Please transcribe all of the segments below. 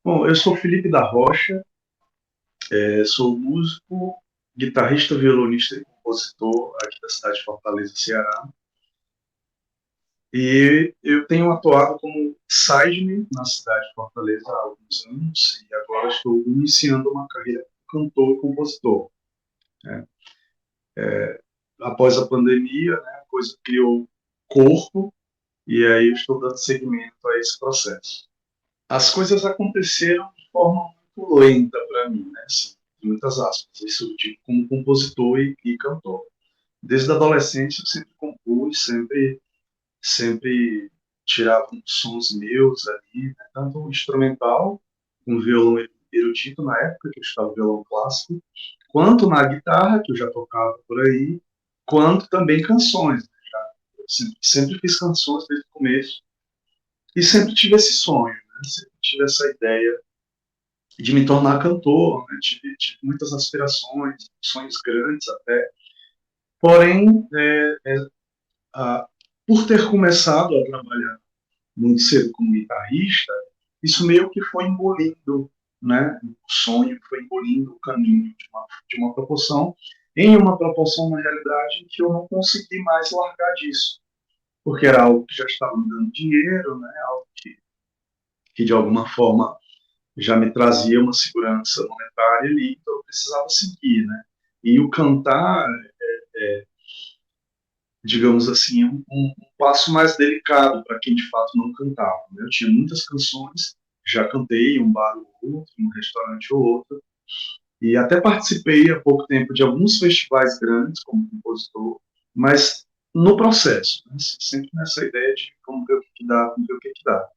Bom, eu sou Felipe da Rocha, sou músico, guitarrista, violonista e compositor aqui da cidade de Fortaleza, Ceará. E eu tenho atuado como sideman na cidade de Fortaleza há alguns anos e agora estou iniciando uma carreira como cantor e compositor, né? Após a pandemia, né, a coisa criou corpo e aí eu estou dando seguimento a esse processo. As coisas aconteceram de forma muito lenta para mim, né? Assim, em muitas aspas. Isso eu digo como compositor e cantor. Desde a adolescência eu sempre compus, sempre tirava uns sons meus ali, né? Tanto instrumental, com violão erudito na época que eu estava violão clássico, quanto na guitarra, que eu já tocava por aí, quanto também canções, né? Eu sempre fiz canções desde o começo e sempre tive esse sonho, né? Sempre tive essa ideia de me tornar cantor, né? Tive muitas aspirações, sonhos grandes até. Porém, a, por ter começado a trabalhar muito cedo como guitarrista, isso meio que foi engolindo, né? O sonho foi engolindo o caminho de uma proporção, em uma proporção, na realidade, que eu não consegui mais largar disso, porque era algo que já estava me dando dinheiro, né? Algo que de alguma forma já me trazia uma segurança monetária ali, então eu precisava seguir, né? E o cantar, digamos assim, um passo mais delicado para quem de fato não cantava, né? Eu tinha muitas canções, já cantei em um bar ou outro, em um restaurante ou outro, e até participei há pouco tempo de alguns festivais grandes como compositor, mas no processo, né? Sempre nessa ideia de vamos ver o que dá, vamos ver o que dá.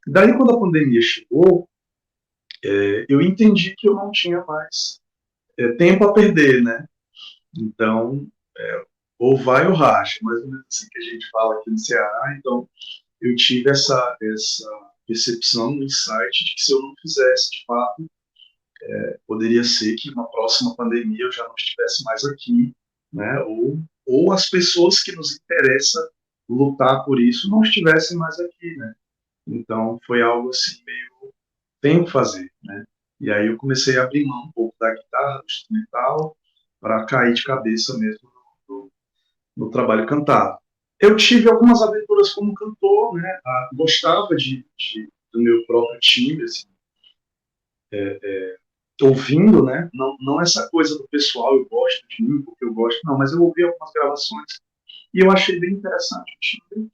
Daí, quando a pandemia chegou, eu entendi que eu não tinha mais tempo a perder, né? Então, ou vai ou racha, mais ou menos assim que a gente fala aqui no Ceará. Então, eu tive essa percepção, um insight de que se eu não fizesse, de fato, poderia ser que uma próxima pandemia eu já não estivesse mais aqui, né? Ou as pessoas que nos interessa lutar por isso não estivessem mais aqui, né? Então, foi algo assim meio tenho que fazer, né? E aí eu comecei a abrir mão um pouco da guitarra, do instrumental, para cair de cabeça mesmo no, no trabalho cantado. Eu tive algumas aventuras como cantor, né? Gostava do meu próprio time, assim, ouvindo, né? Não essa coisa do pessoal, eu gosto de mim porque eu gosto, não, mas eu ouvi algumas gravações e eu achei bem interessante o timbre.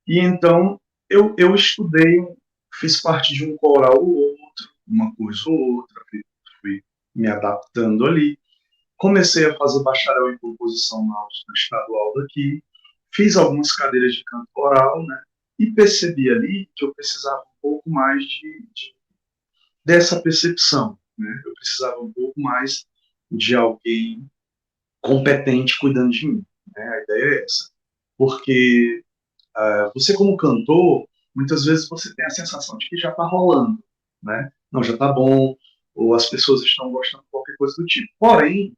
E então eu estudei, fiz parte de um coral ou outro, uma coisa ou outra, fui me adaptando ali. Comecei a fazer bacharel em composição na estadual daqui, fiz algumas cadeiras de canto coral, né? E percebi ali que eu precisava um pouco mais dessa percepção, né? Eu precisava um pouco mais de alguém competente cuidando de mim, né? A ideia é essa. Porque você como cantor, muitas vezes você tem a sensação de que já está rolando, né? Não, já está bom, ou as pessoas estão gostando de qualquer coisa do tipo. Porém,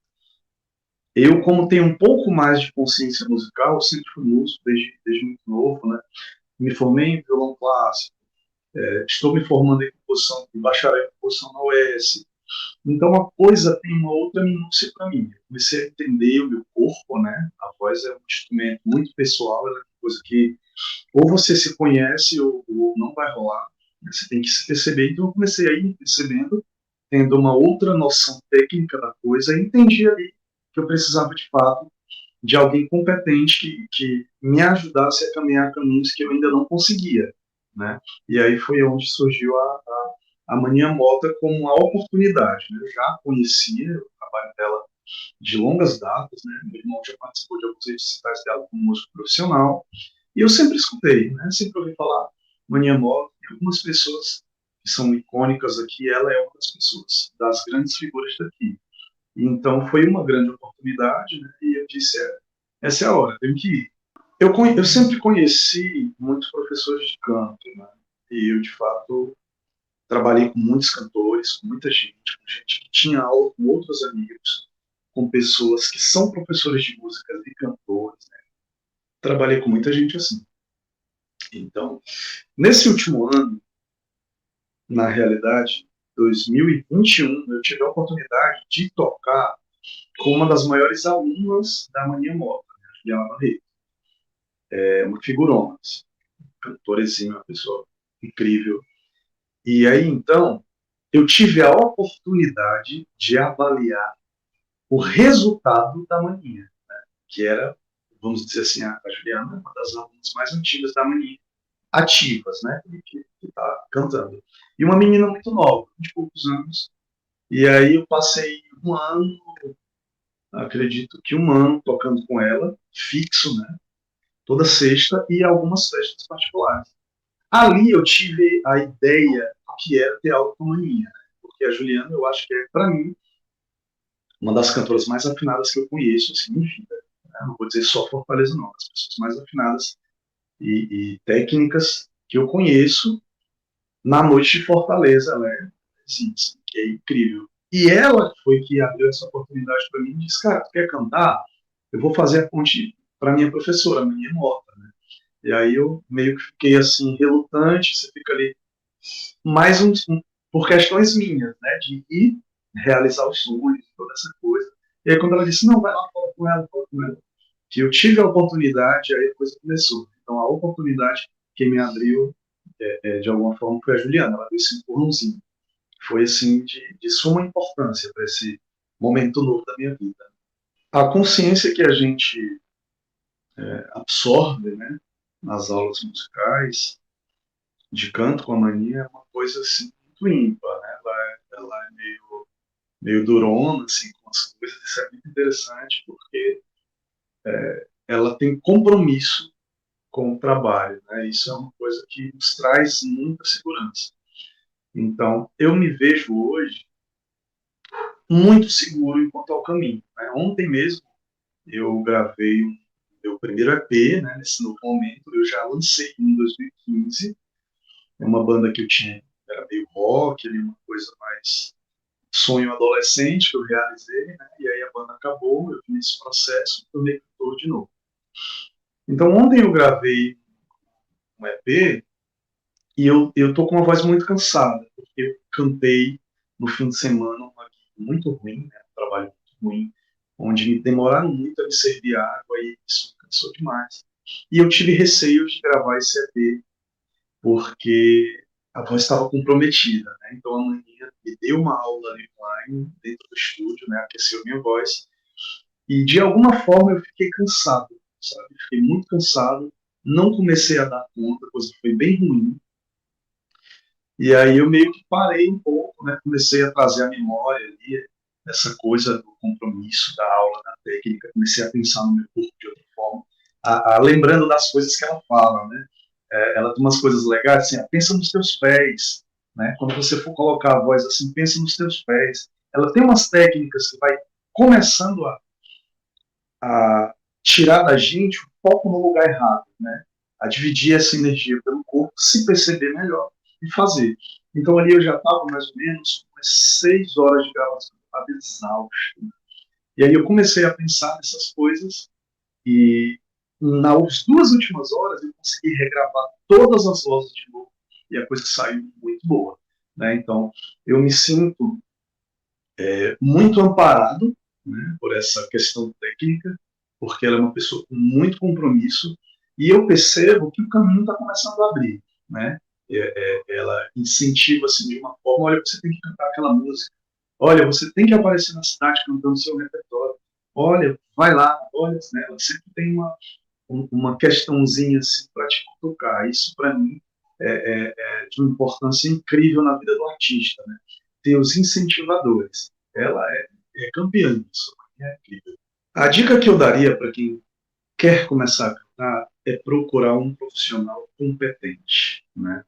eu, como tenho um pouco mais de consciência musical, eu sempre fui músico desde muito novo, né? Me formei em violão clássico, estou me formando em composição, em bacharel em composição na UES. Então a coisa tem uma outra minúcia para mim. Eu comecei a entender o meu corpo, né? A voz é um instrumento muito pessoal, ela é uma coisa que ou você se conhece ou não vai rolar. Você tem que se perceber. Então eu comecei a ir percebendo, tendo uma outra noção técnica da coisa, e entendi ali que eu precisava de fato de alguém competente que me ajudasse a caminhar caminhos que eu ainda não conseguia, né? E aí foi onde surgiu a Mania Mota como uma oportunidade, né? Eu já conhecia o trabalho dela de longas datas, né? Meu irmão já participou de alguns recitais dela como músico profissional, e eu sempre escutei, né? Sempre ouvi falar Mania Mota, e algumas pessoas que são icônicas aqui, ela é uma das pessoas, das grandes figuras daqui. Então foi uma grande oportunidade, né? E eu disse, essa é a hora, tenho que ir. Eu sempre conheci muitos professores de canto, né? E eu, de fato, trabalhei com muitos cantores, com gente que tinha aula com outros amigos, com pessoas que são professores de música e cantores, né? Trabalhei com muita gente assim. Então, nesse último ano, na realidade, 2021, eu tive a oportunidade de tocar com uma das maiores alunas da Mania Mota, né, a Juliana Barreto. É uma figurona, assim, cantora exímia, uma pessoa incrível. E aí, então, eu tive a oportunidade de avaliar o resultado da Mania, que era, vamos dizer assim, a Juliana, uma das alunas mais antigas da Mania, ativas, né, que está cantando. E uma menina muito nova, de poucos anos. E aí eu passei um ano, acredito que um ano, tocando com ela, fixo, né, toda sexta, e algumas festas particulares. Ali eu tive a ideia que era ter aula com a Mania, né, porque a Juliana, eu acho que é, para mim, uma das cantoras mais afinadas que eu conheço, assim, em vida. Né? Não vou dizer só Fortaleza, não, as pessoas mais afinadas e técnicas que eu conheço na noite de Fortaleza, ela é, assim, que é incrível. E ela foi que abriu essa oportunidade para mim e disse, cara, tu quer cantar? Eu vou fazer a ponte para minha professora, a minha Mota, né? E aí eu meio que fiquei assim, relutante, você fica ali, mais por questões minhas, né, de ir realizar os sonhos, toda essa coisa. E aí quando ela disse, não, vai lá, fala com ela, que eu tive a oportunidade, aí a coisa começou. Então a oportunidade que me abriu, de alguma forma, foi a Juliana, ela deu esse empurrãozinho. Foi assim de suma importância para esse momento novo da minha vida. A consciência que a gente absorve, né, nas aulas musicais, de canto com a Mania, é uma coisa assim, muito ímpar, né? Ela é meio durona, assim, com as coisas. Isso é muito interessante, porque ela tem compromisso com o trabalho, né? Isso é uma coisa que nos traz muita segurança. Então, eu me vejo hoje muito seguro enquanto ao caminho, né? Ontem mesmo eu gravei o meu primeiro EP, né? Nesse novo momento, eu já lancei em 2015. É uma banda que eu tinha, era meio rock, ali, uma coisa mais sonho adolescente que eu realizei, né? E aí a banda acabou, eu fiz esse processo, tornei cantor de novo. Então ontem eu gravei um EP e eu tô com uma voz muito cansada, porque eu cantei no fim de semana uma gig muito ruim, né? Um trabalho muito ruim, onde me demoraram muito a me servir água e isso cansou demais. E eu tive receio de gravar esse EP, porque a voz estava comprometida, né? Então a Maninha me deu uma aula ali online dentro do estúdio, né? Aqueceu minha voz e de alguma forma eu fiquei cansado, sabe? Fiquei muito cansado, não comecei a dar conta, a coisa foi bem ruim. E aí eu meio que parei um pouco, né? Comecei a trazer a memória ali, essa coisa do compromisso, da aula, da técnica. Comecei a pensar no meu corpo de outra forma, lembrando das coisas que ela fala, né? Ela tem umas coisas legais, assim, pensa nos teus pés, né? Quando você for colocar a voz assim, pensa nos teus pés. Ela tem umas técnicas que vai começando a tirar da gente o foco no lugar errado, né? A dividir essa energia pelo corpo, se perceber melhor e fazer. Então ali eu já estava mais ou menos umas 6 horas de gravação, eu estava exausto. E aí eu comecei a pensar nessas coisas e nas 2 últimas horas eu consegui regravar todas as vozes de novo e a coisa saiu muito boa, né? Então eu me sinto muito amparado, né, por essa questão técnica, porque ela é uma pessoa com muito compromisso e eu percebo que o caminho está começando a abrir, né? Ela incentiva assim de uma forma, olha, você tem que cantar aquela música, olha, você tem que aparecer na cidade cantando seu repertório, olha, vai lá, olha, né? Ela sempre tem uma questãozinha assim para te tocar. Isso para mim é de uma importância incrível na vida do artista, né? Ter os incentivadores. Ela é campeã disso, é incrível. A dica que eu daria para quem quer começar a cantar é procurar um profissional competente, né?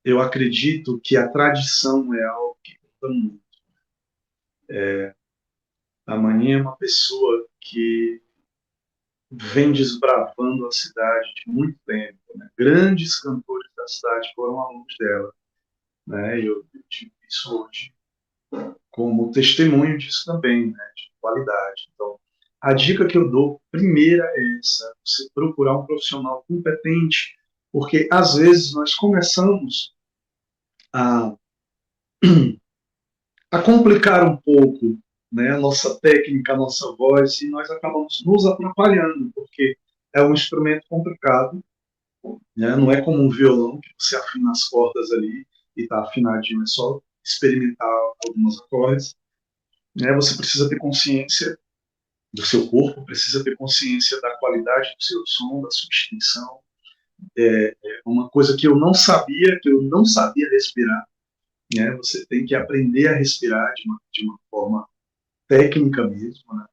Eu acredito que a tradição é algo que conta muito. A Maninha é uma pessoa que vem desbravando a cidade de muito tempo, né? Grandes cantores da cidade foram alunos dela, né? E eu tive isso hoje como testemunho disso também, né? De qualidade. Então, a dica que eu dou, primeira é essa: você procurar um profissional competente, porque às vezes nós começamos a, a complicar um pouco, né, a nossa técnica, a nossa voz, e nós acabamos nos atrapalhando, porque é um instrumento complicado, né, não é como um violão, que você afina as cordas ali e está afinadinho, é só experimentar alguns acordes. Né, você precisa ter consciência do seu corpo, precisa ter consciência da qualidade do seu som, da sua extensão. Uma coisa que eu não sabia respirar, né? Você tem que aprender a respirar de uma forma técnica mesmo, né?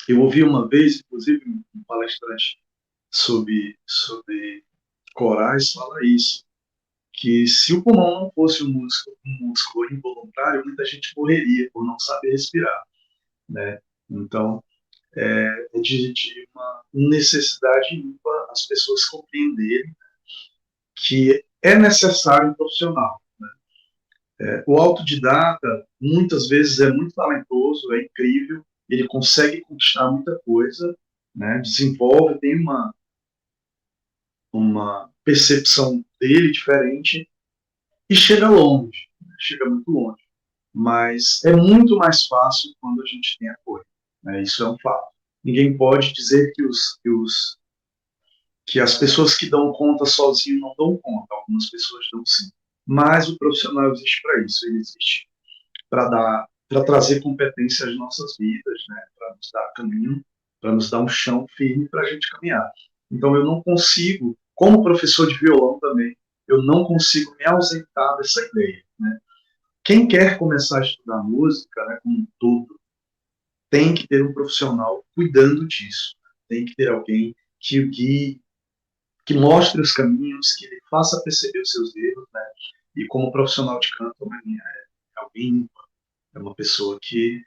Eu ouvi uma vez, inclusive, um palestrante sobre corais fala isso, que se o pulmão não fosse um músculo involuntário, muita gente morreria por não saber respirar, né? Então, de uma necessidade ímpar as pessoas compreenderem que é necessário um profissional. O autodidata, muitas vezes, é muito talentoso, é incrível, ele consegue conquistar muita coisa, né? Desenvolve, tem uma percepção dele diferente e chega longe, né? Chega muito longe. Mas é muito mais fácil quando a gente tem apoio. Né? Isso é um fato. Ninguém pode dizer que as pessoas que dão conta sozinho não dão conta. Algumas pessoas dão sim. Mas o profissional existe para isso. Ele existe para trazer competência às nossas vidas, né? Para nos dar caminho, para nos dar um chão firme para a gente caminhar. Então eu não consigo, como professor de violão também, eu não consigo me ausentar dessa ideia. Né? Quem quer começar a estudar música, né, como um todo, tem que ter um profissional cuidando disso. Tem que ter alguém que o guie, que mostre os caminhos, que lhe faça perceber os seus erros, né? E como profissional de canto, é alguém, é uma pessoa que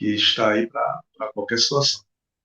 está aí para qualquer situação.